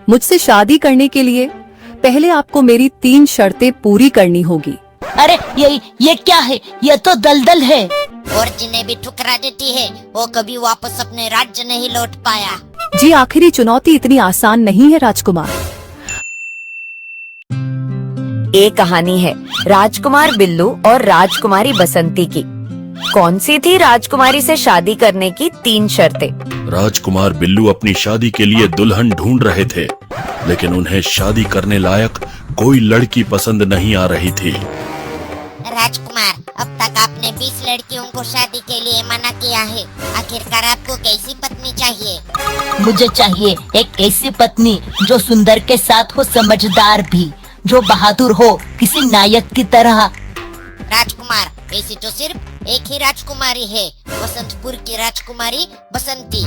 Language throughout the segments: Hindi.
मुझसे शादी करने के लिए पहले आपको मेरी 3 शर्तें पूरी करनी होगी। अरे ये क्या है? ये तो दलदल है। और जिन्हें भी ठुकरा देती है वो कभी वापस अपने राज्य नहीं लौट पाया। जी, आखिरी चुनौती इतनी आसान नहीं है राजकुमार। एक कहानी है राजकुमार बिल्लू और राजकुमारी बसंती की। कौन सी थी राजकुमारी से शादी करने की 3 शर्तें? राजकुमार बिल्लू अपनी शादी के लिए दुल्हन ढूंढ रहे थे, लेकिन उन्हें शादी करने लायक कोई लड़की पसंद नहीं आ रही थी। राजकुमार, अब तक आपने 20 लड़कियों को शादी के लिए मना किया है। आखिरकार आपको कैसी पत्नी चाहिए? मुझे चाहिए एक ऐसी पत्नी जो सुंदर के साथ हो, समझदार भी, जो बहादुर हो, किसी नायक की तरह। राजकुमार, ऐसी तो सिर्फ एक ही राजकुमारी है, बसंतपुर की राजकुमारी बसंती।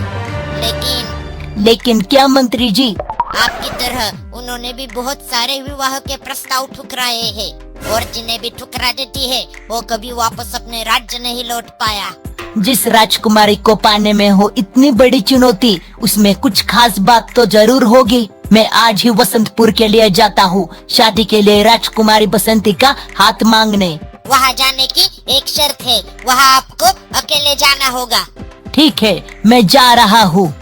लेकिन क्या मंत्री जी? आपकी तरह उन्होंने भी बहुत सारे विवाह के प्रस्ताव ठुकराए हैं, और जिन्हें भी ठुकरा देती है वो कभी वापस अपने राज्य नहीं लौट पाया। जिस राजकुमारी को पाने में हो इतनी बड़ी चुनौती, उसमें कुछ खास बात तो जरूर होगी। मैं आज ही वसंतपुर के लिए जाता हूँ, शादी के लिए राजकुमारी बसंती का हाथ मांगने। वहाँ जाने की एक शर्त है, वहाँ आपको अकेले जाना होगा। ठीक है, मैं जा रहा हूँ।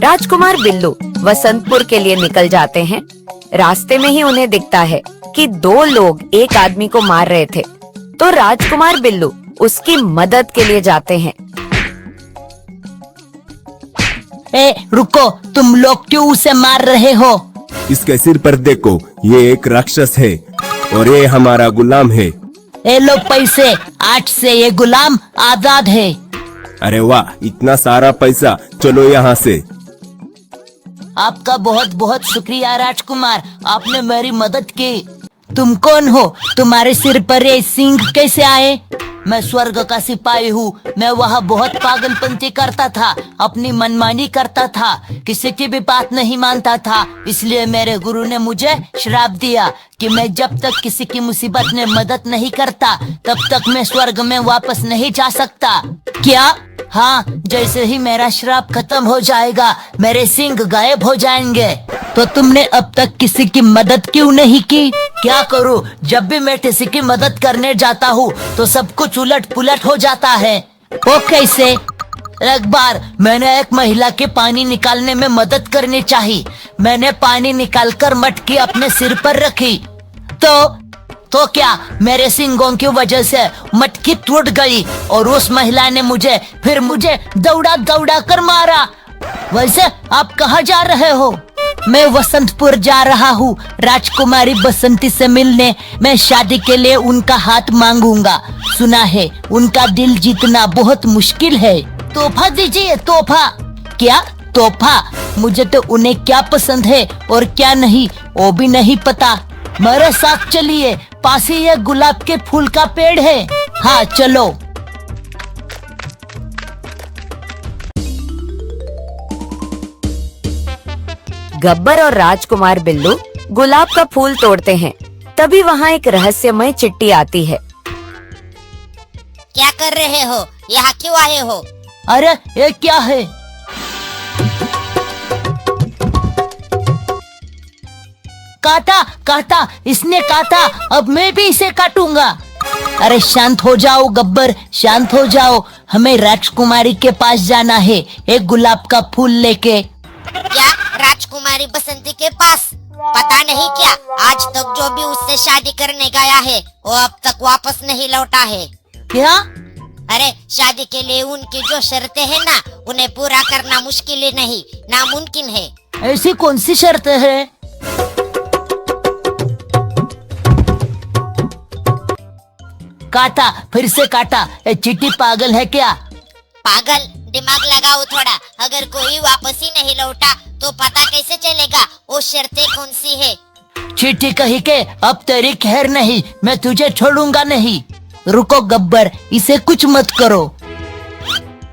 राजकुमार बिल्लू वसंतपुर के लिए निकल जाते हैं। रास्ते में ही उन्हें दिखता है कि 2 लोग एक आदमी को मार रहे थे, तो राजकुमार बिल्लू उसकी मदद के लिए जाते हैं। रुको, तुम लोग क्यों उसे मार रहे हो? इसके सिर पर देखो, ये एक राक्षस है और ये हमारा गुलाम है। लो पैसे, आज से ये गुलाम आजाद है। अरे वाह, इतना सारा पैसा, चलो यहाँ से। आपका बहुत बहुत शुक्रिया राजकुमार, आपने मेरी मदद की। तुम कौन हो? तुम्हारे सिर पर ये सिंह कैसे आए? मैं स्वर्ग का सिपाही हूँ। मैं वहाँ बहुत पागलपंती करता था, अपनी मनमानी करता था, किसी की भी बात नहीं मानता था। इसलिए मेरे गुरु ने मुझे श्राप दिया कि मैं जब तक किसी की मुसीबत में मदद नहीं करता तब तक मैं स्वर्ग में वापस नहीं जा सकता। क्या? हाँ, जैसे ही मेरा श्राप खत्म हो जाएगा मेरे सिंग गायब हो जाएंगे। तो तुमने अब तक किसी की मदद क्यों नहीं की? क्या करूं, जब भी मैं किसी की मदद करने जाता हूँ तो सब कुछ उलट पुलट हो जाता है। वो कैसे? एक बार मैंने एक महिला के पानी निकालने में मदद करनी चाहिए। मैंने पानी निकालकर मटकी अपने सिर पर रखी, तो क्या मेरे सिंगों की वजह से मटकी टूट गई और उस महिला ने मुझे दौड़ा दौड़ा कर मारा। वैसे आप कहाँ जा रहे हो? मैं वसंतपुर जा रहा हूँ राजकुमारी बसंती से मिलने। मैं शादी के लिए उनका हाथ मांगूंगा। सुना है उनका दिल जीतना बहुत मुश्किल है। तोहफा दीजिए, तोहफा। क्या तोहफा? मुझे तो उन्हें क्या पसंद है और क्या नहीं वो भी नहीं पता। मेरे साथ चलिए, पास ही ये गुलाब के फूल का पेड़ है। हाँ चलो। गब्बर और राजकुमार बिल्लू गुलाब का फूल तोड़ते हैं। तभी वहाँ एक रहस्यमय चिट्ठी आती है। क्या कर रहे हो? यहाँ क्यों आए हो? अरे ये क्या है? काटा, इसने काटा, अब मैं भी इसे काटूंगा। अरे शांत हो जाओ गब्बर, शांत हो जाओ। हमें राजकुमारी के पास जाना है एक गुलाब का फूल लेके। क्या राजकुमारी बसंती के पास? पता नहीं क्या आज तक जो भी उससे शादी करने गया है वो अब तक वापस नहीं लौटा है। क्या? अरे शादी के लिए उनकी जो शर्तें हैं ना, उन्हें पूरा करना मुश्किल ही नहीं, नामुमकिन है। ऐसी कौन सी शर्तें हैं? काटा, फिर से काटा। ये चिट्ठी पागल है क्या? पागल, दिमाग लगाओ थोड़ा। अगर कोई वापस ही नहीं लौटा तो पता कैसे चलेगा वो शर्तें कौन सी है? चिट्ठी कही के अब तेरी खैर नहीं, मैं तुझे छोड़ूंगा नहीं। रुको गब्बर, इसे कुछ मत करो।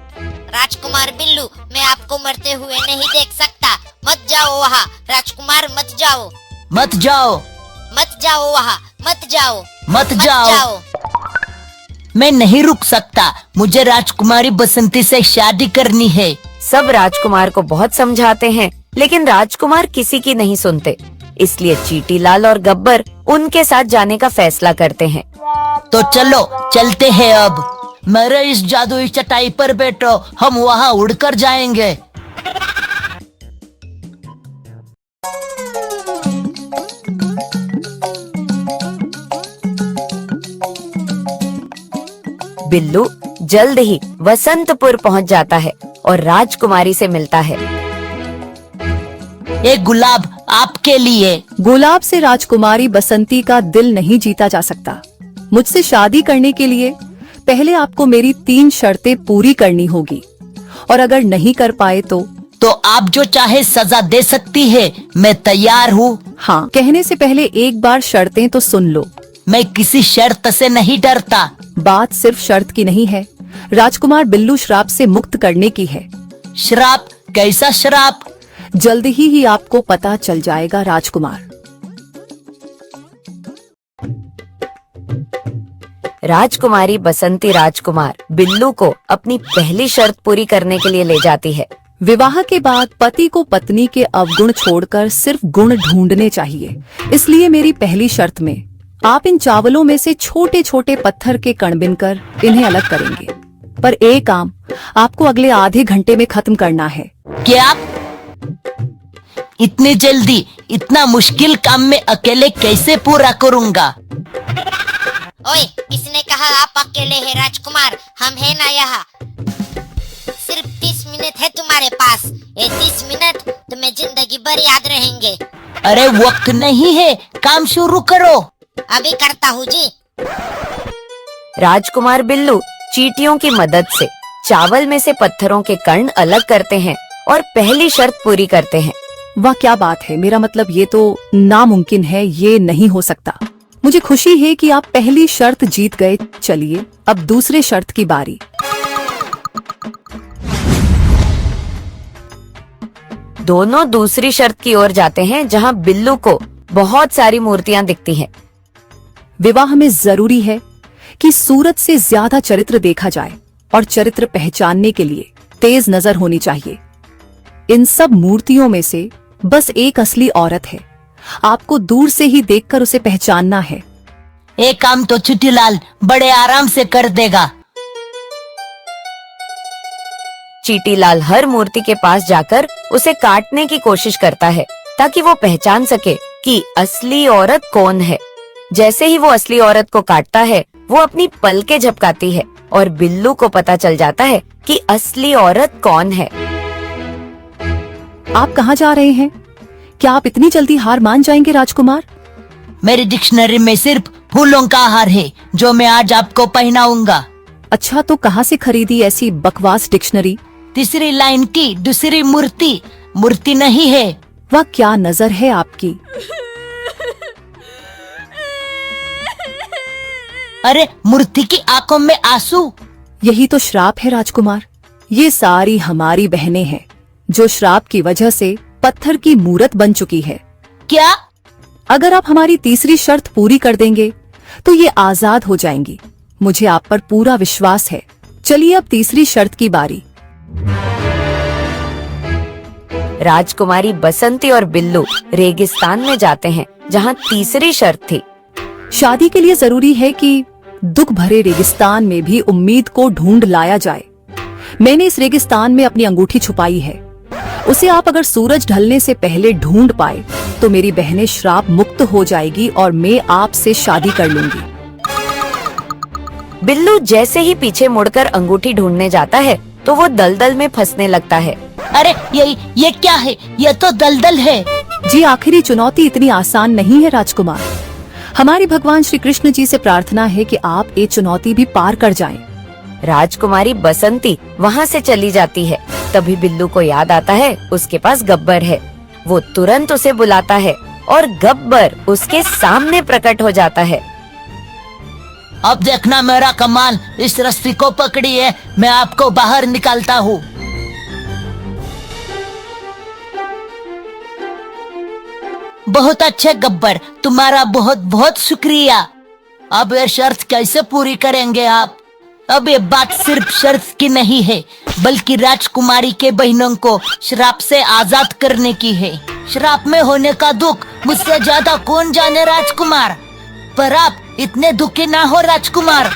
राजकुमार बिल्लू, मैं आपको मरते हुए नहीं देख सकता। मत जाओ वहाँ राजकुमार, मत जाओ। मत जाओ, मत जाओ वहाँ, मत जाओ, मत जाओ। मैं नहीं रुक सकता, मुझे राजकुमारी बसंती से शादी करनी है। सब राजकुमार को बहुत समझाते हैं, लेकिन राजकुमार किसी की नहीं सुनते। इसलिए चीटीलाल और गब्बर उनके साथ जाने का फैसला करते हैं। तो चलो चलते हैं अब। मेरे इस जादुई चटाई पर बैठो, हम वहाँ उड़कर जाएंगे। बिल्लू जल्द ही वसंतपुर पहुंच जाता है और राजकुमारी से मिलता है। एक गुलाब आपके लिए। गुलाब से राजकुमारी बसंती का दिल नहीं जीता जा सकता। मुझसे शादी करने के लिए पहले आपको मेरी 3 शर्तें पूरी करनी होगी, और अगर नहीं कर पाए तो आप जो चाहे सजा दे सकती है, मैं तैयार हूँ। हाँ, कहने से पहले एक बार शर्तें तो सुन लो। मैं किसी शर्त से नहीं डरता। बात सिर्फ शर्त की नहीं है, राजकुमार बिल्लू श्राप से मुक्त करने की है। श्राप? कैसा श्राप? जल्द ही आपको पता चल जाएगा राजकुमार। राजकुमारी बसंती राजकुमार बिल्लू को अपनी पहली शर्त पूरी करने के लिए ले जाती है। विवाह के बाद पति को पत्नी के अवगुण छोड़कर सिर्फ गुण ढूंढने चाहिए। इसलिए मेरी पहली शर्त में आप इन चावलों में से छोटे छोटे पत्थर के कण बिनकर इन्हें अलग करेंगे, पर एक काम आपको अगले आधे घंटे में खत्म करना है। क्या? इतनी जल्दी? इतना मुश्किल काम मैं अकेले कैसे पूरा करूँगा? ओए, किसने कहा आप अकेले हैं राजकुमार? हम हैं ना यहाँ। सिर्फ 30 मिनट है तुम्हारे पास। ये 30 मिनट तुम्हें जिंदगी भर याद रहेंगे। अरे वक्त नहीं है, काम शुरू करो। अभी करता हूँ जी। राजकुमार बिल्लू चींटियों की मदद से चावल में से पत्थरों के कण अलग करते हैं और पहली शर्त पूरी करते हैं। वाह, क्या बात है। मेरा मतलब ये तो नामुमकिन है, ये नहीं हो सकता। मुझे खुशी है कि आप पहली शर्त जीत गए। चलिए अब दूसरे शर्त की बारी। दोनों दूसरी शर्त की ओर जाते हैं, जहां बिल्लू को बहुत सारी मूर्तियां दिखती हैं। विवाह में जरूरी है कि सूरत से ज्यादा चरित्र देखा जाए, और चरित्र पहचानने के लिए तेज नजर होनी चाहिए। इन सब मूर्तियों में से बस एक असली औरत है। आपको दूर से ही देखकर उसे पहचानना है। एक काम तो चीटीलाल बड़े आराम से कर देगा। चीटीलाल हर मूर्ति के पास जाकर उसे काटने की कोशिश करता है, ताकि वो पहचान सके कि असली औरत कौन है। जैसे ही वो असली औरत को काटता है, वो अपनी पलकें झपकाती है और बिल्लू को पता चल जाता है कि असली औरत कौन है। आप कहाँ जा रहे हैं? क्या आप इतनी जल्दी हार मान जाएंगे राजकुमार? मेरी डिक्शनरी में सिर्फ फूलों का हार है, जो मैं आज आपको पहनाऊंगा। अच्छा, तो कहाँ से खरीदी ऐसी बकवास डिक्शनरी? तीसरी लाइन की दूसरी मूर्ति नहीं है। वाह, क्या नजर है आपकी। अरे, मूर्ति की आंखों में आंसू। यही तो श्राप है राजकुमार। ये सारी हमारी बहनें हैं, जो श्राप की वजह से पत्थर की मूरत बन चुकी है। क्या? अगर आप हमारी तीसरी शर्त पूरी कर देंगे तो ये आजाद हो जाएंगी। मुझे आप पर पूरा विश्वास है। चलिए अब तीसरी शर्त की बारी। राजकुमारी बसंती और बिल्लू रेगिस्तान में जाते हैं, जहां तीसरी शर्त थी। शादी के लिए जरूरी है कि दुख भरे रेगिस्तान में भी उम्मीद को ढूंढ लाया जाए। मैंने इस रेगिस्तान में अपनी अंगूठी छुपाई है। उसे आप अगर सूरज ढलने से पहले ढूंढ पाए तो मेरी बहनें श्राप मुक्त हो जाएगी और मैं आपसे शादी कर लूंगी। बिल्लू जैसे ही पीछे मुड़कर अंगूठी ढूंढने जाता है, तो वो दलदल में फंसने लगता है। अरे, ये क्या है? ये तो दलदल है। जी, आखिरी चुनौती इतनी आसान नहीं है राजकुमार। हमारे भगवान श्री कृष्ण जी से प्रार्थना है कि आप ये चुनौती भी पार कर जाएं। राजकुमारी बसंती वहाँ से चली जाती है। तभी बिल्लू को याद आता है उसके पास गब्बर है। वो तुरंत उसे बुलाता है और गब्बर उसके सामने प्रकट हो जाता है। अब देखना मेरा कमाल। इस रस्सी को पकड़िए, मैं आपको बाहर निकालता हूँ। बहुत अच्छे गब्बर, तुम्हारा बहुत बहुत शुक्रिया। अब ये शर्त कैसे पूरी करेंगे आप? अब ये बात सिर्फ शर्त की नहीं है, बल्कि राजकुमारी के बहनों को श्राप से आजाद करने की है। श्राप में होने का दुख मुझसे ज्यादा कौन जाने राजकुमार, पर आप इतने दुखी ना हो राजकुमार।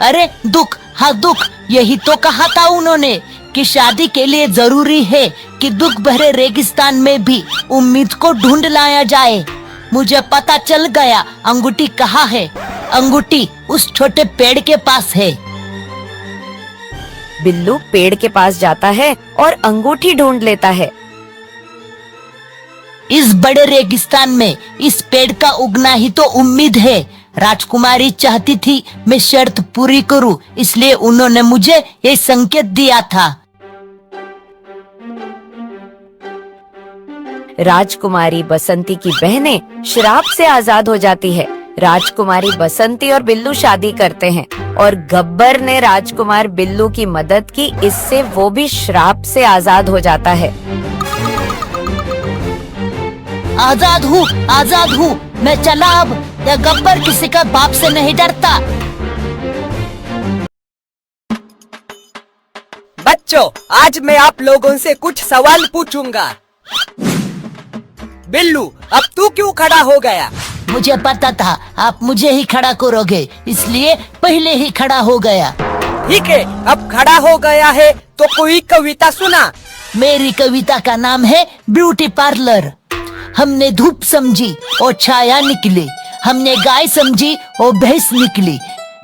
अरे दुख, हाँ दुख, यही तो कहा था उन्होंने कि शादी के लिए जरूरी है कि दुख भरे रेगिस्तान में भी उम्मीद को ढूंढ लाया जाए। मुझे पता चल गया अंगूठी कहाँ है। अंगूठी उस छोटे पेड़ के पास है। बिल्लू पेड़ के पास जाता है और अंगूठी ढूंढ लेता है। इस बड़े रेगिस्तान में इस पेड़ का उगना ही तो उम्मीद है। राजकुमारी चाहती थी मैं शर्त पूरी करूं, इसलिए उन्होंने मुझे ये संकेत दिया था। राजकुमारी बसंती की बहनें श्राप से आजाद हो जाती है। राजकुमारी बसंती और बिल्लू शादी करते हैं और गब्बर ने राजकुमार बिल्लू की मदद की, इससे वो भी श्राप से आजाद हो जाता है। आजाद हूँ, मैं चला अब। यह गब्बर किसी का बाप से नहीं डरता। बच्चों, आज मैं आप लोगों से कुछ सवाल पूछूंगा। बिल्लू, अब तू क्यों खड़ा हो गया? मुझे पता था आप मुझे ही खड़ा करोगे, इसलिए पहले ही खड़ा हो गया। ठीक है, अब खड़ा हो गया है तो कोई कविता सुना। मेरी कविता का नाम है ब्यूटी पार्लर। हमने धूप समझी और छाया निकली, हमने गाय समझी और भैंस निकली।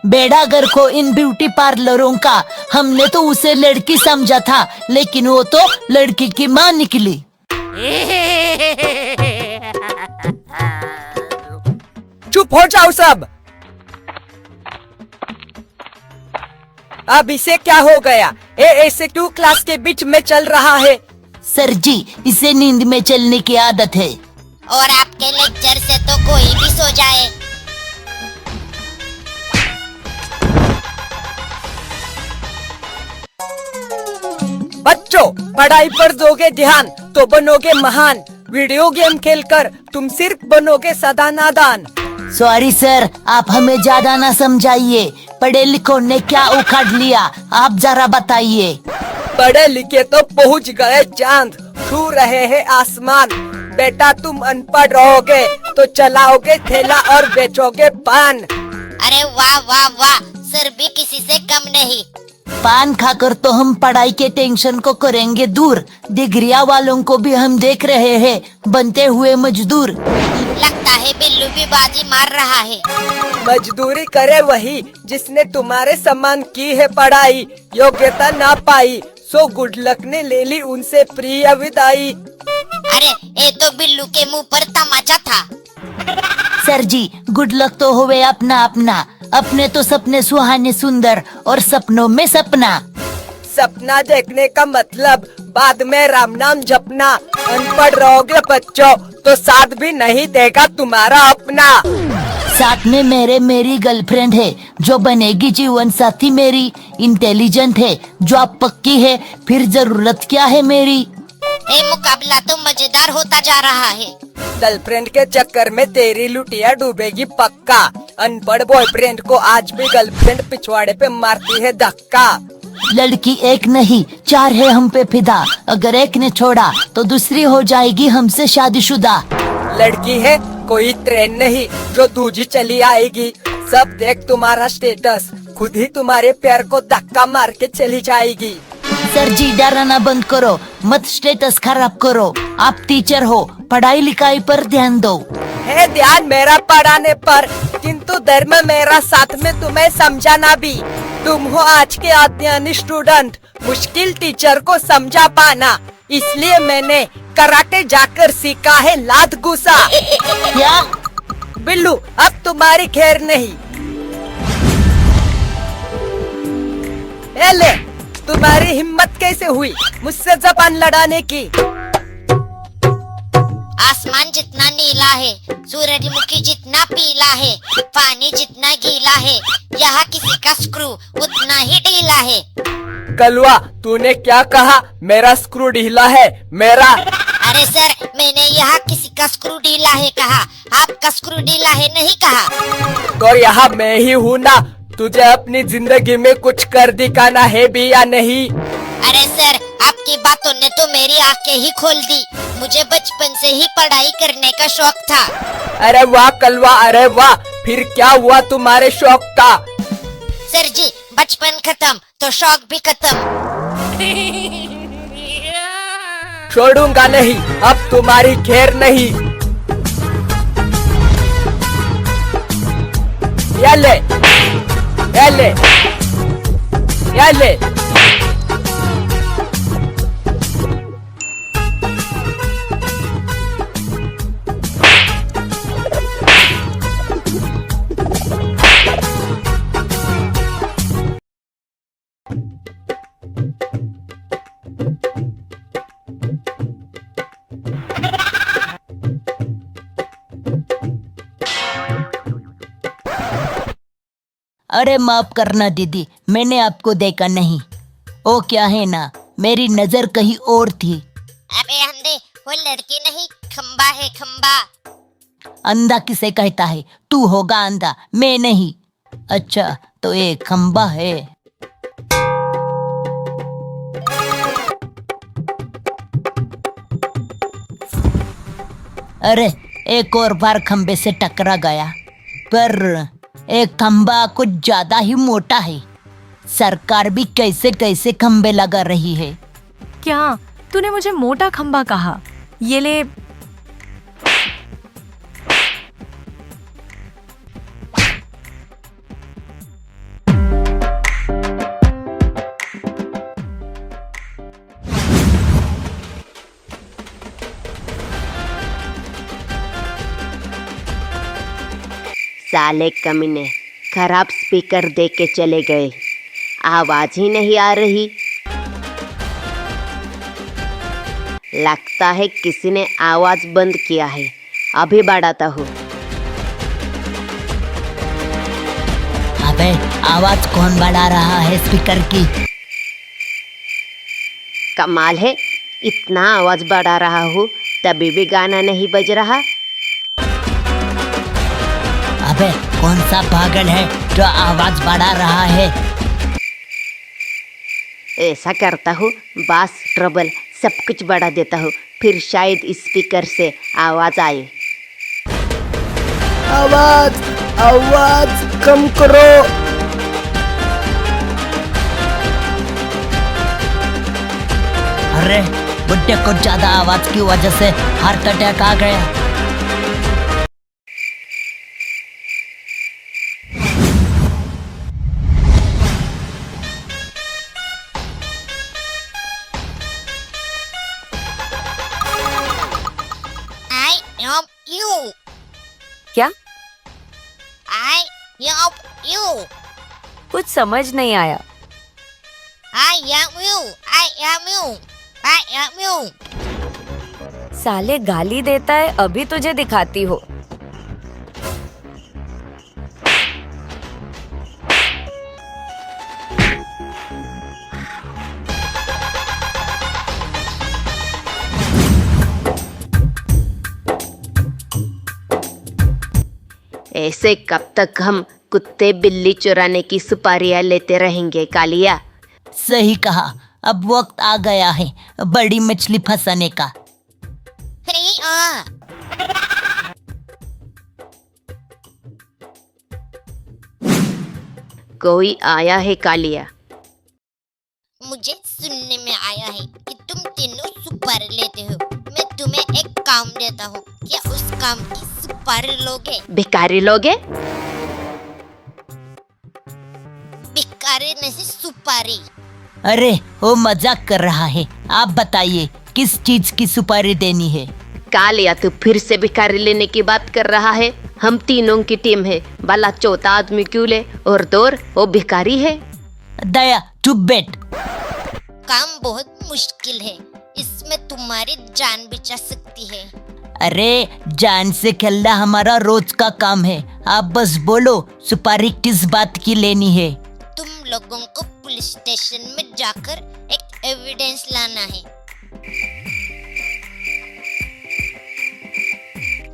बेड़ागर को इन ब्यूटी पार्लरों का हमने तो उसे लड़की समझा था, लेकिन वो तो लड़की की माँ निकली। चुप हो जाओ सब। अब इसे क्या हो गया? ऐसे क्यों क्लास के बीच में चल रहा है? सर जी, इसे नींद में चलने की आदत है। और आपके लेक्चर से तो कोई भी सो जाए। बच्चों, पढ़ाई पर दोगे ध्यान तो बनोगे महान। वीडियो गेम खेलकर तुम सिर्फ बनोगे सदा नादान। सॉरी सर, आप हमें ज्यादा ना समझाइए। पढ़े लिखों ने क्या उखाड़ लिया, आप जरा बताइए। पढ़े लिखे तो पहुंच गए चांद, छू रहे हैं आसमान। बेटा तुम अनपढ़ रहोगे तो चलाओगे ठेला और बेचोगे पान। अरे वाह वाह वाह, सर भी किसी से कम नहीं। पान खाकर तो हम पढ़ाई के टेंशन को करेंगे दूर। डिग्रिया वालों को भी हम देख रहे हैं बनते हुए मजदूर। लगता है बिल्लू भी बाजी मार रहा है। मजदूरी करे वही जिसने तुम्हारे समान की है पढ़ाई। योग्यता ना पाई सो गुड लक ने ले ली उनसे प्रिय विदाई। अरे ये तो बिल्लू के मुंह पर तमाचा था। सर जी, गुड लक तो होवे अपना अपना। अपने तो सपने सुहाने सुंदर और सपनों में सपना। सपना देखने का मतलब बाद में राम नाम जपना। अनपढ़ रहोगे बच्चों तो साथ भी नहीं देगा तुम्हारा अपना। साथ में मेरी गर्लफ्रेंड है जो बनेगी जीवन साथी मेरी। इंटेलिजेंट है, जॉब पक्की है, फिर जरूरत क्या है मेरी। ये मुकाबला तो मजेदार होता जा रहा है। गर्लफ्रेंड के चक्कर में तेरी लुटिया डूबेगी पक्का। अनपढ़ बॉयफ्रेंड को आज भी गर्लफ्रेंड पिछवाड़े पे मारती है धक्का। लड़की एक नहीं 4 है हम पे फिदा। अगर एक ने छोड़ा तो दूसरी हो जाएगी हमसे शादीशुदा। लड़की है कोई ट्रेन नहीं जो दूजी चली आएगी। सब देख तुम्हारा स्टेटस, खुद ही तुम्हारे पैर को धक्का मार के चली जाएगी। सर जी, डराना बंद करो, मत स्टेटस खराब करो। आप टीचर हो, पढ़ाई लिखाई पर ध्यान दो। है ध्यान मेरा पढ़ाने पर, किंतु धर्म मेरा साथ में तुम्हें समझाना भी। तुम हो आज के अध्ययनी स्टूडेंट, मुश्किल टीचर को समझा पाना। इसलिए मैंने कराटे जाकर सीखा है लात घुसा। क्या? बिल्लू, अब तुम्हारी खैर नहीं। ए ले, तुम्हारी हिम्मत कैसे हुई मुझसे जबान लड़ाने की? आसमान जितना नीला है, सूरजमुखी जितना पीला है, पानी जितना गीला है, यहाँ किसी का स्क्रू उतना ही ढीला है। कलवा, तूने क्या कहा? मेरा स्क्रू ढीला है? मेरा? अरे सर, मैंने यहाँ किसी का स्क्रू ढीला है कहा, आपका स्क्रू ढीला है नहीं कहा। तो यहाँ मैं ही हूँ ना, तुझे अपनी जिंदगी में कुछ कर दिखाना है भी या नहीं? अरे सर, आपकी बातों ने तो मेरी आंखें ही खोल दी। मुझे बचपन से ही पढ़ाई करने का शौक था। अरे वाह कलवा, अरे वाह। फिर क्या हुआ तुम्हारे शौक का? सर जी, बचपन खत्म तो शौक भी खत्म। छोड़ूंगा नहीं, अब तुम्हारी खैर नहीं। ये ले, ये ले, ये ले। अरे माफ करना दीदी, मैंने आपको देखा नहीं। ओ क्या है ना, मेरी नजर कहीं और थी। अबे अंधे, वो लड़की नहीं, खंबा है खंबा। अंधा किसे कहता है? तू होगा अंधा, मैं नहीं। अच्छा तो ये खंबा है। अरे एक और बार खंबे से टकरा गया, पर एक खंबा कुछ ज्यादा ही मोटा है। सरकार भी कैसे कैसे खंबे लगा रही है। क्या तूने मुझे मोटा खंबा कहा? ये ले। साले कमीने, खराब स्पीकर दे के चले गए, आवाज ही नहीं आ रही। लगता है किसी ने आवाज बंद किया है, अभी बढ़ाता हूँ। अबे आवाज कौन बढ़ा रहा है स्पीकर की? कमाल है, इतना आवाज बढ़ा रहा हूँ तभी भी गाना नहीं बज रहा। अबे कौन सा पागल है जो आवाज बढ़ा रहा है? ऐसा करता हूँ, बास ट्रबल सब कुछ बढ़ा देता हूँ, फिर शायद स्पीकर से आवाज आए। आवाज, आवाज कम करो। अरे बुड्ढे को ज्यादा आवाज की वजह से हार्ट अटैक आ गया। I help you. क्या? I help you. कुछ समझ नहीं आया। I help you. I help you. I help you. साले गाली देता है, अभी तुझे दिखाती हो। ऐसे कब तक हम कुत्ते बिल्ली चुराने की सुपारियां लेते रहेंगे कालिया? सही कहा, अब वक्त आ गया है बड़ी मछली फंसाने का। Free कोई आया है कालिया? मुझे सुनने में आया है कि तुम तीनों सुपारी लेते हो। मैं तुम्हें एक काम देता हूँ, क्या उस काम की सुपारी लोगे? भिखारी लोगे? भिखारी नहीं, सुपारी। अरे वो मजाक कर रहा है, आप बताइए किस चीज की सुपारी देनी है? कालिया तू फिर से भिखारी लेने की बात कर रहा है? हम तीनों की टीम है, भला चौथा आदमी क्यों ले? और दौर वो भिखारी है। दया चुप बैठ। काम बहुत मुश्किल है, इसमें तुम्हारी जान भी जा सकती है। अरे जान से खेलना हमारा रोज का काम है, आप बस बोलो सुपारी किस बात की लेनी है? तुम लोगों को पुलिस स्टेशन में जाकर एक एविडेंस लाना है।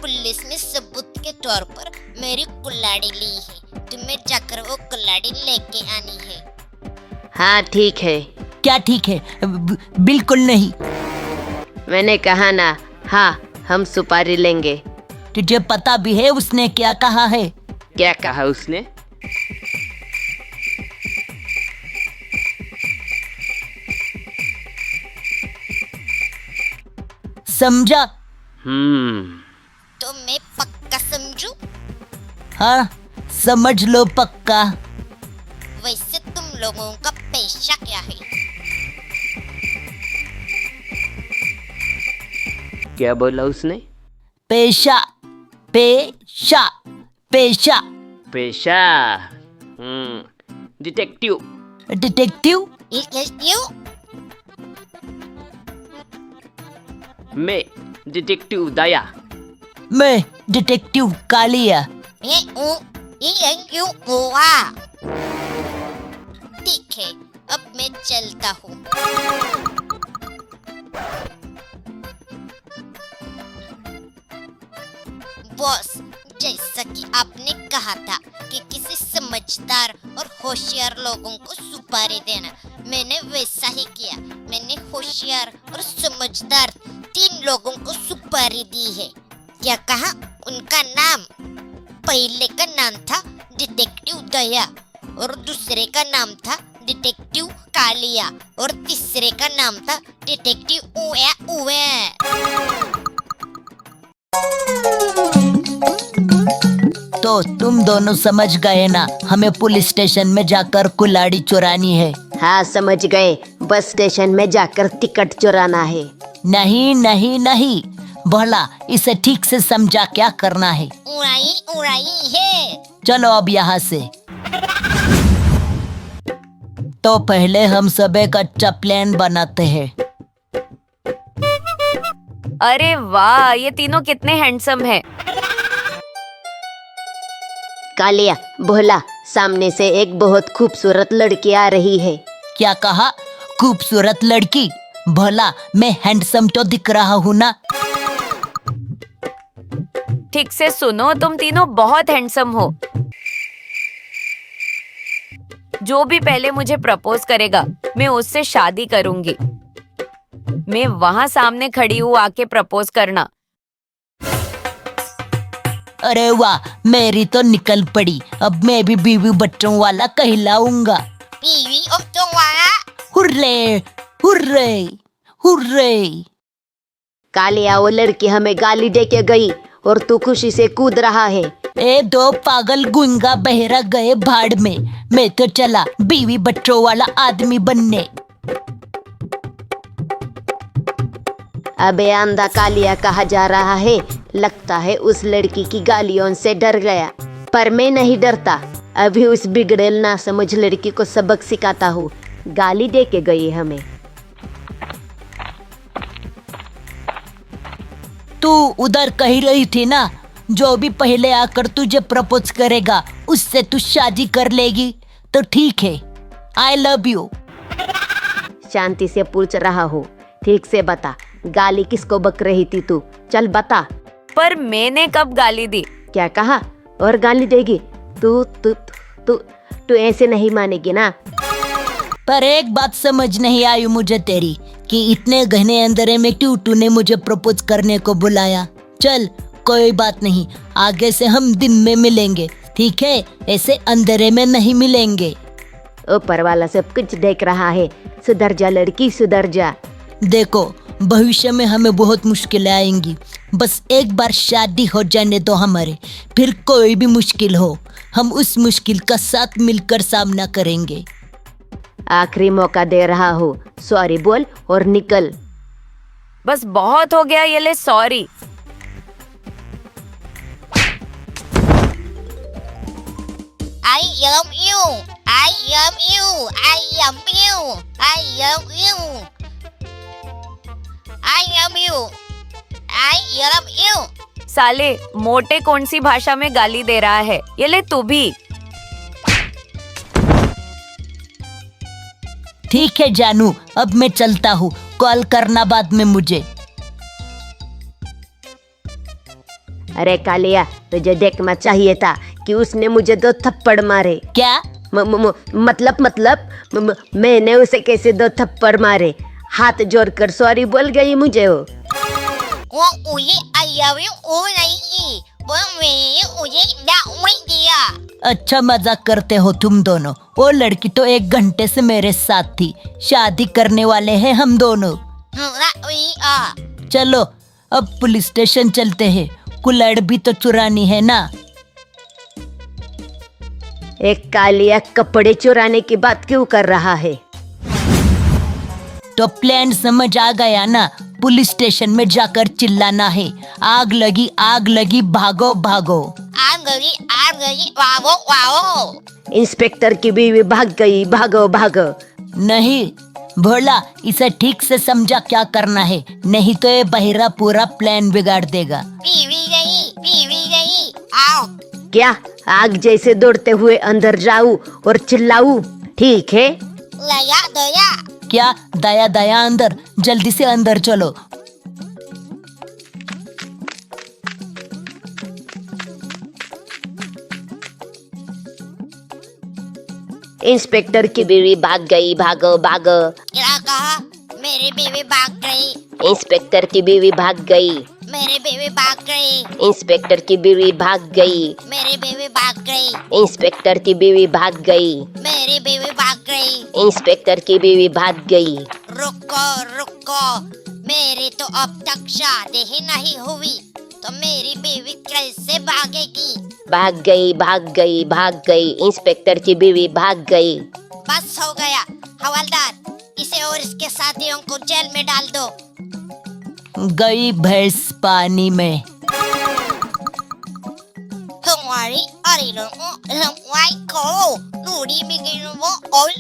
पुलिस ने सबूत के तौर पर मेरी कुल्हाड़ी ली है, तुम्हें जाकर वो कुल्हाड़ी लेके आनी है। हाँ ठीक है। क्या ठीक है? बिल्कुल नहीं। मैंने कहा ना, हाँ हम सुपारी लेंगे। तुझे पता भी है उसने क्या कहा है? क्या कहा उसने? समझा? तो मैं पक्का समझू? हाँ समझ लो पक्का। वैसे तुम लोगों का पेशा क्या है? क्या बोला उसने? पेशा पेशा पेशा। पेशा। डिटेक्टिव। डिटेक्टिव? यू मैं डिटेक्टिव दया। मैं डिटेक्टिव कालिया। यू हुआ। ठीक है, अब मैं चलता हूँ। बॉस, जैसा कि आपने कहा था कि किसी समझदार और होशियार लोगों को सुपारी देना, मैंने वैसा ही किया। मैंने होशियार और समझदार 3 लोगों को सुपारी दी है। क्या कहा? उनका नाम, पहले का नाम था डिटेक्टिव दया और दूसरे का नाम था डिटेक्टिव कालिया और तीसरे का नाम था डिटेक्टिव उए उए। तो तुम दोनों समझ गए ना, हमें पुलिस स्टेशन में जाकर कुल्हाड़ी चुरानी है। हाँ समझ गए, बस स्टेशन में जाकर टिकट चुराना है। नहीं नहीं नहीं, भला इसे ठीक से समझा क्या करना है। उड़ाई उड़ाई है। चलो अब यहाँ से। तो पहले हम सब एक अच्छा प्लान बनाते हैं। अरे वाह, ये तीनों कितने हैंडसम हैं। कालिया, भोला, सामने से एक बहुत खूबसूरत लड़की आ रही है। क्या कहा? खूबसूरत लड़की? भला मैं हैंडसम तो दिख रहा हूँ ना? ठीक से सुनो, तुम तीनों बहुत हैंडसम हो। जो भी पहले मुझे प्रपोज करेगा, मैं उससे शादी करूंगी। मैं वहां सामने खड़ी हूँ, आके प्रपोज करना। अरे वाह, मेरी तो निकल पड़ी। अब मैं भी बीवी बच्चों वाला कहलाऊंगा। बीवी अब तो वाला। Hurray hurray hurray. कालिया, वो लड़की हमें गाली दे के गई और तू खुशी से कूद रहा है। ए दो पागल गुंगा बहरा गए भाड़ में। मैं तो चला बीवी बच्चों वाला आदमी बनने। अबे अंधा कालिया कहा जा रहा है। लगता है उस लड़की की गालियों से डर गया, पर मैं नहीं डरता। अभी उस बिगड़ेल ना समझ लड़की को सबक सिखाता हूँ। गाली दे के गई हमें। तू उधर कही रही थी ना, जो भी पहले आकर तुझे प्रपोज करेगा उससे तू शादी कर लेगी। तो ठीक है, आई लव यू। शांति से पूछ रहा हूँ, ठीक से बता, गाली किसको बक रही थी तू? चल बता। पर मैंने कब गाली दी? क्या कहा? और गाली देगी? तू तू तू तू ऐसे नहीं मानेगी ना। पर एक बात समझ नहीं आई मुझे तेरी, कि इतने घने अंधेरे में क्यों तूने मुझे प्रपोज करने को बुलाया। चल कोई बात नहीं, आगे से हम दिन में मिलेंगे, ठीक है? ऐसे अंधेरे में नहीं मिलेंगे। ऊपर वाला सब कुछ देख रहा है। सुधर जा लड़की, सुधर जा। देखो, भविष्य में हमें बहुत मुश्किलें आएंगी। बस एक बार शादी हो जाने दो हमारे, फिर कोई भी मुश्किल हो, हम उस मुश्किल का साथ मिलकर सामना करेंगे। आखिरी मौका दे रहा हूँ, सॉरी बोल और निकल। बस बहुत हो गया, ये ले sorry. I am you. I am you. I am you. I am you. I am you. I am you. साले, मोटे कौन सी भाषा में गाली दे रहा है? ये ले तू भी। ठीक है जानू, अब मैं चलता हूँ, कॉल करना बाद में मुझे। अरे कालिया, तुझे देखना चाहिए था कि उसने मुझे 2 थप्पड़ मारे। क्या? मतलब मैंने उसे कैसे 2 थप्पड़ मारे? हाथ जोड़कर सॉरी बोल गई मुझे वो। वो उये आयावे ओ नहीं, वो मैं उये डाउन दिया। अच्छा मजाक करते हो तुम दोनों। वो लड़की तो 1 घंटे से मेरे साथ थी। शादी करने वाले हैं हम दोनों। चलो अब पुलिस स्टेशन चलते हैं। कुल्हड़ भी तो चुरानी है ना। एक कालिया कपड़े चुराने की बात क्यों कर रहा है? तो प्लान समझ आ गया ना। पुलिस स्टेशन में जाकर चिल्लाना है, आग लगी, भागो भागो। आग गई, वावो वावो। इंस्पेक्टर की बीवी भाग गई, भागो भागो। नहीं भोला, इसे ठीक से समझा क्या करना है, नहीं तो ये बहिरा पूरा प्लान बिगाड़ देगा। बीवी गई, आओ। क्या आग जैसे दौड़ते हुए अंदर जाऊं और चिल्लाऊं? ठीक है। लया दया। क्या दया अंदर? जल्दी से अंदर चलो। इंस्पेक्टर की बीवी भाग गई, भागो भागो। क्या कहा? मेरी बीवी भाग गई। इंस्पेक्टर की बीवी भाग गई। मेरी बीवी भाग गई। इंस्पेक्टर की बीवी भाग गई। मेरी बीवी भाग गई। इंस्पेक्टर की बीवी भाग गई। मेरी बीवी भाग गई। इंस्पेक्टर की बीवी भाग गई। रुको, मेरी तो अब तक शादी ही नहीं हुई, तो मेरी बीवी कैसे भागेगी? भाग गई। इंस्पेक्टर की बीवी भाग गई। बस हो गया हवलदार, इसे और इसके साथियों को जेल में डाल दो। गई भैंस पानी में। हमारी अरे लो, वाई को, नूरी बिगिनो वो ओल